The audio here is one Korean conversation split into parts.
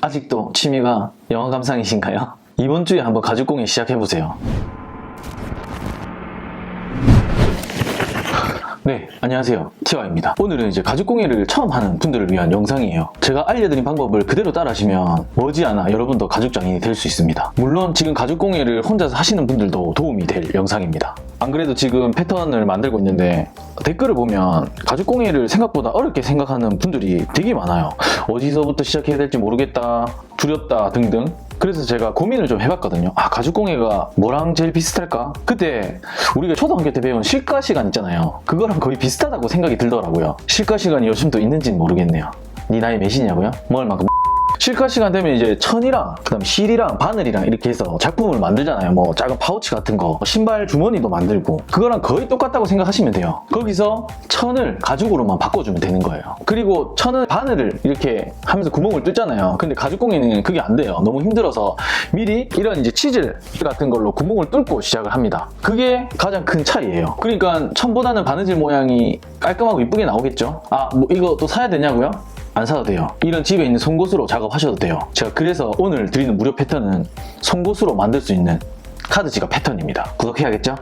아직도 취미가 영화 감상이신가요? 이번 주에 한번 가죽공예 시작해보세요. 네, 안녕하세요. 티와입니다. 오늘은 이제 가죽공예를 처음 하는 분들을 위한 영상이에요. 제가 알려드린 방법을 그대로 따라하시면 머지않아 여러분도 가죽장인이 될 수 있습니다. 물론 지금 가죽공예를 혼자서 하시는 분들도 도움이 될 영상입니다. 안 그래도 지금 패턴을 만들고 있는데 댓글을 보면 가죽공예를 생각보다 어렵게 생각하는 분들이 되게 많아요. 어디서부터 시작해야 될지 모르겠다, 두렵다 등등. 그래서 제가 고민을 좀 해봤거든요. 가죽공예가 뭐랑 제일 비슷할까? 그때 우리가 초등학교 때 배운 실가 시간 있잖아요. 그거랑 거의 비슷하다고 생각이 들더라고요. 실가 시간이 요즘도 있는지는 모르겠네요. 네 나이 몇이냐고요? 뭐 얼마큼? 실가 시간 되면 이제 천이랑 그다음 실이랑 바늘이랑 이렇게 해서 작품을 만들잖아요. 뭐 작은 파우치 같은 거, 신발 주머니도 만들고 그거랑 거의 똑같다고 생각하시면 돼요. 거기서 천을 가죽으로만 바꿔주면 되는 거예요. 그리고 천은 바늘을 이렇게 하면서 구멍을 뚫잖아요. 근데 가죽공예는 그게 안 돼요. 너무 힘들어서 미리 이런 이제 치즐 같은 걸로 구멍을 뚫고 시작을 합니다. 그게 가장 큰 차이예요. 그러니까 천보다는 바느질 모양이 깔끔하고 이쁘게 나오겠죠. 뭐 이거 또 사야 되냐고요? 안 사도 돼요. 이런 집에 있는 송곳으로 작업하셔도 돼요. 제가 그래서 오늘 드리는 무료 패턴은 송곳으로 만들 수 있는 카드 지갑 패턴입니다. 구독해야겠죠?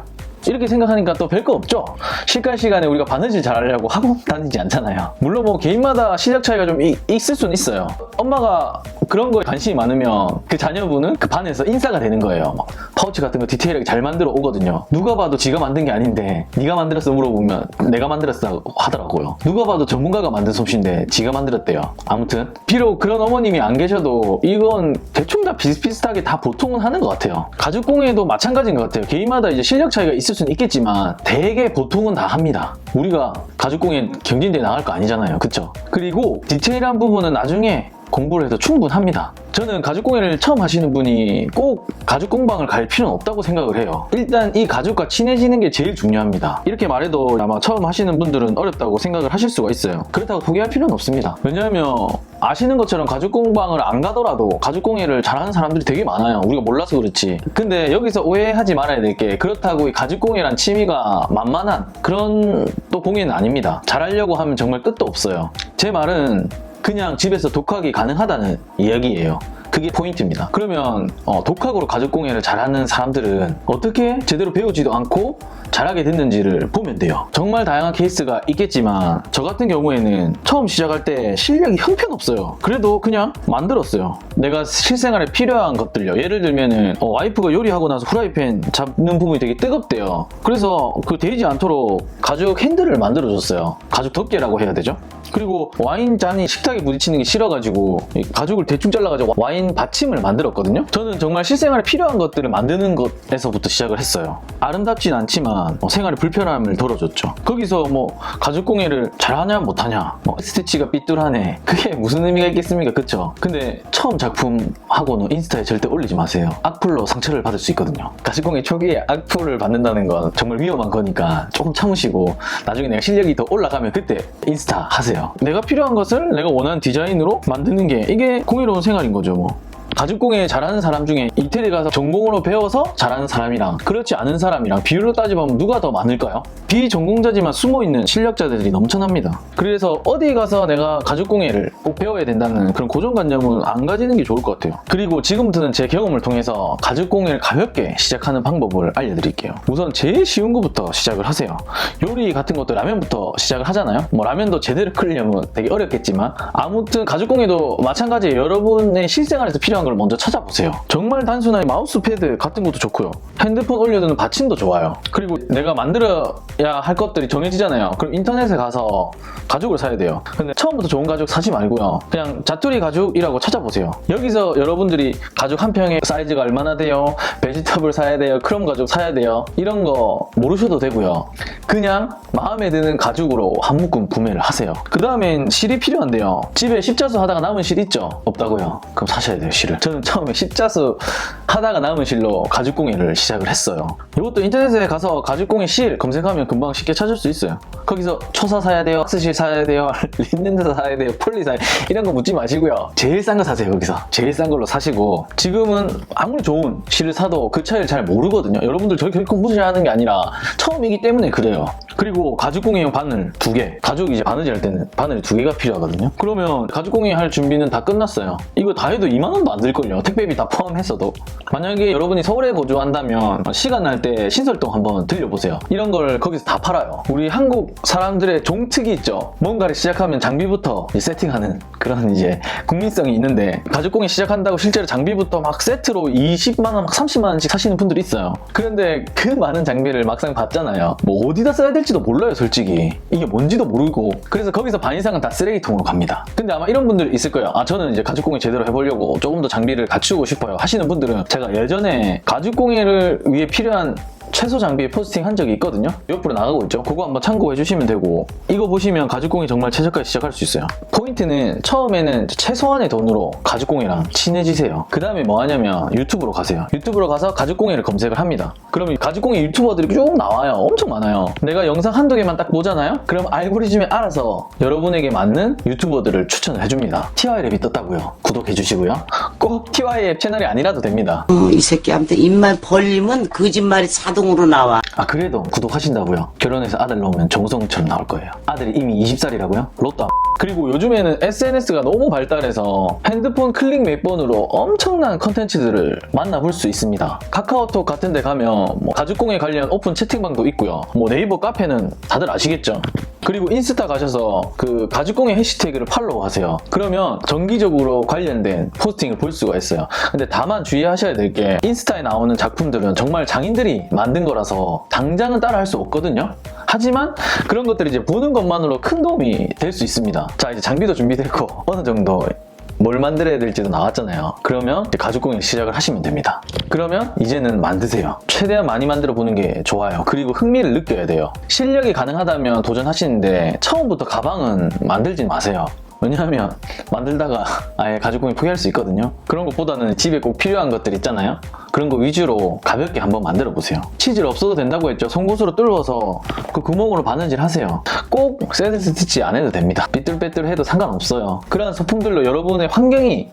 이렇게 생각하니까 또 별거 없죠? 실가 시간에 우리가 바느질 잘하려고 학원 다니지 않잖아요. 물론 뭐 개인마다 실력 차이가 좀 있을 수는 있어요. 엄마가 그런 거에 관심이 많으면 그 자녀분은 그 반에서 인싸가 되는 거예요. 파우치 같은 거 디테일하게 잘 만들어 오거든요. 누가 봐도 지가 만든 게 아닌데 네가 만들었어 물어보면 내가 만들었다고 하더라고요. 누가 봐도 전문가가 만든 솜씨인데 지가 만들었대요. 아무튼 비록 그런 어머님이 안 계셔도 이건 대충 다 비슷비슷하게 다 보통은 하는 것 같아요. 가죽공예도 마찬가지인 것 같아요. 개인마다 이제 실력 차이가 있을 수는 있겠지만 대개 보통은 다 합니다. 우리가 가죽공예 경진대회 나갈 거 아니잖아요. 그쵸? 그리고 디테일한 부분은 나중에 공부를 해도 충분합니다. 저는 가죽공예를 처음 하시는 분이 꼭 가죽공방을 갈 필요는 없다고 생각을 해요. 일단 이 가죽과 친해지는 게 제일 중요합니다. 이렇게 말해도 아마 처음 하시는 분들은 어렵다고 생각을 하실 수가 있어요. 그렇다고 포기할 필요는 없습니다. 왜냐하면 아시는 것처럼 가죽공방을 안 가더라도 가죽공예를 잘하는 사람들이 되게 많아요. 우리가 몰라서 그렇지. 근데 여기서 오해하지 말아야 될 게 그렇다고 이 가죽공예란 취미가 만만한 그런 또 공예는 아닙니다. 잘하려고 하면 정말 끝도 없어요. 제 말은 그냥 집에서 독학이 가능하다는 이야기예요. 그게 포인트입니다. 그러면 독학으로 가죽공예를 잘하는 사람들은 어떻게 제대로 배우지도 않고 잘하게 됐는지를 보면 돼요. 정말 다양한 케이스가 있겠지만 저 같은 경우에는 처음 시작할 때 실력이 형편없어요. 그래도 그냥 만들었어요. 내가 실생활에 필요한 것들요. 예를 들면은 와이프가 요리하고 나서 후라이팬 잡는 부분이 되게 뜨겁대요. 그래서 그 데이지 않도록 가죽 핸들을 만들어줬어요. 가죽 덮개라고 해야 되죠? 그리고 와인 잔이 식탁에 부딪히는 게 싫어가지고 가죽을 대충 잘라가지고 와인 받침을 만들었거든요. 저는 정말 실생활에 필요한 것들을 만드는 것에서부터 시작을 했어요. 아름답진 않지만 생활의 불편함을 덜어줬죠. 거기서 가죽공예를 잘하냐 못하냐 스티치가 삐뚤하네 그게 무슨 의미가 있겠습니까? 그쵸? 근데 처음 작품하고는 인스타에 절대 올리지 마세요. 악플로 상처를 받을 수 있거든요. 가죽공예 초기에 악플을 받는다는 건 정말 위험한 거니까 조금 참으시고 나중에 내가 실력이 더 올라가면 그때 인스타 하세요. 내가 필요한 것을 내가 원하는 디자인으로 만드는 게 이게 공예로운 생활인 거죠. 가죽공예 잘하는 사람 중에 이태리 가서 전공으로 배워서 잘하는 사람이랑 그렇지 않은 사람이랑 비율로 따져보면 누가 더 많을까요? 비전공자지만 숨어있는 실력자들이 넘쳐납니다. 그래서 어디 가서 내가 가죽공예를 꼭 배워야 된다는 그런 고정관념은 안 가지는 게 좋을 것 같아요. 그리고 지금부터는 제 경험을 통해서 가죽공예를 가볍게 시작하는 방법을 알려드릴게요. 우선 제일 쉬운 것부터 시작을 하세요. 요리 같은 것도 라면부터 시작을 하잖아요. 라면도 제대로 끓이려면 되게 어렵겠지만 아무튼 가죽공예도 마찬가지예요. 여러분의 실생활에서 필요한 걸 먼저 찾아보세요. 정말 단순하게 마우스패드 같은 것도 좋고요. 핸드폰 올려두는 받침도 좋아요. 그리고 내가 만들어야 할 것들이 정해지잖아요. 그럼 인터넷에 가서 가죽을 사야 돼요. 근데 처음부터 좋은 가죽 사지 말고요. 그냥 자투리 가죽이라고 찾아보세요. 여기서 여러분들이 가죽 한 평의 사이즈가 얼마나 돼요? 베지터블 사야 돼요? 크롬 가죽 사야 돼요? 이런 거 모르셔도 되고요. 그냥 마음에 드는 가죽으로 한 묶음 구매를 하세요. 그 다음엔 실이 필요한데요. 집에 십자수 하다가 남은 실 있죠? 없다고요? 그럼 사셔야 돼요, 실을. 저는 처음에 십자수 사다가 남은 실로 가죽공예를 시작을 했어요. 이것도 인터넷에 가서 가죽공예 실 검색하면 금방 쉽게 찾을 수 있어요. 거기서 초사 사야 돼요, 박스실 사야 돼요, 린넨 사야 돼요, 폴리 사야 돼요, 이런 거 묻지 마시고요. 제일 싼 거 사세요. 거기서 제일 싼 걸로 사시고, 지금은 아무리 좋은 실을 사도 그 차이를 잘 모르거든요. 여러분들 저희 결코 무시하는 게 아니라 처음이기 때문에 그래요. 그리고 가죽공예용 바늘 2개, 가죽 이제 바느질 할 때는 바늘이 2개가 필요하거든요. 그러면 가죽공예 할 준비는 다 끝났어요. 이거 다 해도 2만 원도 안 들걸요. 택배비 다 포함했어도. 만약에 여러분이 서울에 거주한다면 시간 날 때 신설동 한번 들려보세요. 이런 걸 거기서 다 팔아요. 우리 한국 사람들의 종특이 있죠. 뭔가를 시작하면 장비부터 세팅하는 그런 이제 국민성이 있는데, 가죽공예 시작한다고 실제로 장비부터 막 세트로 20만 원, 막 30만 원씩 사시는 분들이 있어요. 그런데 그 많은 장비를 막상 받잖아요. 뭐 어디다 써야 될지도 몰라요, 솔직히. 이게 뭔지도 모르고. 그래서 거기서 반 이상은 다 쓰레기통으로 갑니다. 근데 아마 이런 분들 있을 거예요. 아, 저는 이제 가죽공예 제대로 해보려고 조금 더 장비를 갖추고 싶어요 하시는 분들은, 제가 예전에 가죽공예를 위해 필요한 최소 장비에 포스팅 한 적이 있거든요. 옆으로 나가고 있죠. 그거 한번 참고해 주시면 되고, 이거 보시면 가죽공예 정말 최저가에 시작할 수 있어요. 포인트는 처음에는 최소한의 돈으로 가죽공예랑 친해지세요. 그 다음에 뭐 하냐면 유튜브로 가세요. 유튜브로 가서 가죽공예를 검색을 합니다. 그러면 가죽공예 유튜버들이 쭉 나와요. 엄청 많아요. 내가 영상 한두 개만 딱 보잖아요. 그럼 알고리즘에 알아서 여러분에게 맞는 유튜버들을 추천을 해줍니다. TY랩이 떴다고요. 구독해 주시고요. 꼭 TY앱 채널이 아니라도 됩니다. 이 새끼한테 입만 벌리면 거짓말이 자동으로 나와. 아, 그래도 구독하신다고요? 결혼해서 아들 낳으면 정우성처럼 나올 거예요. 아들이 이미 20살이라고요? 로또. 그리고 요즘에는 SNS가 너무 발달해서 핸드폰 클릭 몇 번으로 엄청난 컨텐츠들을 만나볼 수 있습니다. 카카오톡 같은 데 가면 뭐 가죽공예 관련 오픈 채팅방도 있고요. 뭐 네이버 카페는 다들 아시겠죠? 그리고 인스타 가셔서 그 가죽공예 해시태그를 팔로우 하세요. 그러면 정기적으로 관련된 포스팅을 볼 수가 있어요. 근데 다만 주의하셔야 될 게, 인스타에 나오는 작품들은 정말 장인들이 만든 거라서 당장은 따라 할 수 없거든요. 하지만 그런 것들이 이제 보는 것만으로 큰 도움이 될 수 있습니다. 자, 이제 장비도 준비됐고 어느 정도 뭘 만들어야 될지도 나왔잖아요. 그러면 이제 가죽공예 시작을 하시면 됩니다. 그러면 이제는 만드세요. 최대한 많이 만들어 보는 게 좋아요. 그리고 흥미를 느껴야 돼요. 실력이 가능하다면 도전하시는데 처음부터 가방은 만들지 마세요. 왜냐하면 만들다가 아예 가죽공예 포기할 수 있거든요. 그런 것보다는 집에 꼭 필요한 것들 있잖아요. 그런 거 위주로 가볍게 한번 만들어 보세요. 치질 없어도 된다고 했죠. 송곳으로 뚫어서 그 구멍으로 바느질 하세요. 꼭 새드 스티치 안 해도 됩니다. 삐뚤빼뚤 해도 상관없어요. 그런 소품들로 여러분의 환경이,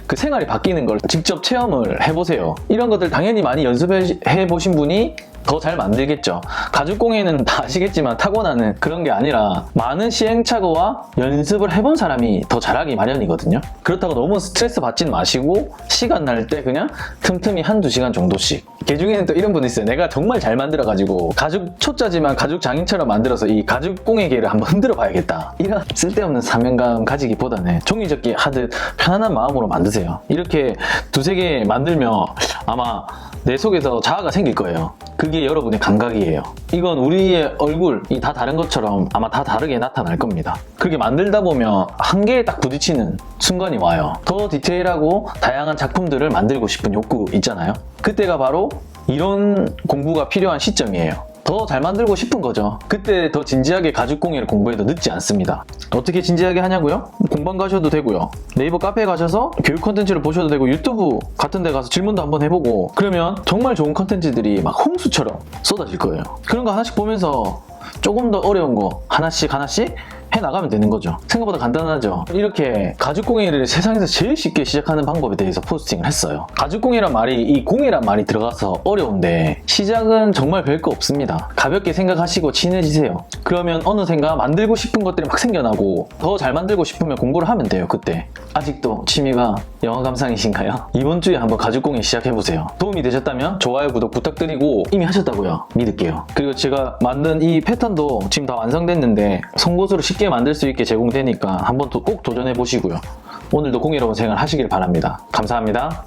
그 생활이 바뀌는 걸 직접 체험을 해보세요. 이런 것들 당연히 많이 연습해 보신 분이 더 잘 만들겠죠. 가죽공예는 다 아시겠지만 타고나는 그런 게 아니라 많은 시행착오와 연습을 해본 사람이 더 잘하기 마련이거든요. 그렇다고 너무 스트레스 받지는 마시고 시간 날 때 그냥 틈틈이 한두 시간 정도씩. 그 중에는 또 이런 분 있어요. 내가 정말 잘 만들어가지고 가죽 초짜지만 가죽 장인처럼 만들어서 이 가죽공예계를 한번 흔들어 봐야겠다. 이런 쓸데없는 사명감 가지기보다는 종이접기 하듯 편안한 마음으로 만드세요. 이렇게 두세 개 만들면 아마 내 속에서 자아가 생길 거예요. 그게 여러분의 감각이에요. 이건 우리의 얼굴이 다 다른 것처럼 아마 다 다르게 나타날 겁니다. 그렇게 만들다 보면 한계에 딱 부딪히는 순간이 와요. 더 디테일하고 다양한 작품들을 만들고 싶은 욕구 있잖아요. 그때가 바로 이런 공부가 필요한 시점이에요. 더 잘 만들고 싶은 거죠. 그때 더 진지하게 가죽공예를 공부해도 늦지 않습니다. 어떻게 진지하게 하냐고요? 공방 가셔도 되고요. 네이버 카페에 가셔서 교육 콘텐츠를 보셔도 되고, 유튜브 같은 데 가서 질문도 한번 해보고, 그러면 정말 좋은 콘텐츠들이 막 홍수처럼 쏟아질 거예요. 그런 거 하나씩 보면서 조금 더 어려운 거 하나씩 해나가면 되는 거죠. 생각보다 간단하죠. 이렇게 가죽공예를 세상에서 제일 쉽게 시작하는 방법에 대해서 포스팅을 했어요. 가죽공예란 말이, 이 공예란 말이 들어가서 어려운데 시작은 정말 별거 없습니다. 가볍게 생각하시고 친해지세요. 그러면 어느샌가 만들고 싶은 것들이 막 생겨나고, 더 잘 만들고 싶으면 공부를 하면 돼요. 그때. 아직도 취미가 영화 감상이신가요? 이번 주에 한번 가죽공예 시작해보세요. 도움이 되셨다면 좋아요, 구독 부탁드리고, 이미 하셨다고요? 믿을게요. 그리고 제가 만든 이 패턴도 지금 다 완성됐는데 송곳으로 쉽게 만들 수 있게 제공되니까 한번 꼭 도전해 보시고요. 오늘도 공예로운 생활 하시길 바랍니다. 감사합니다.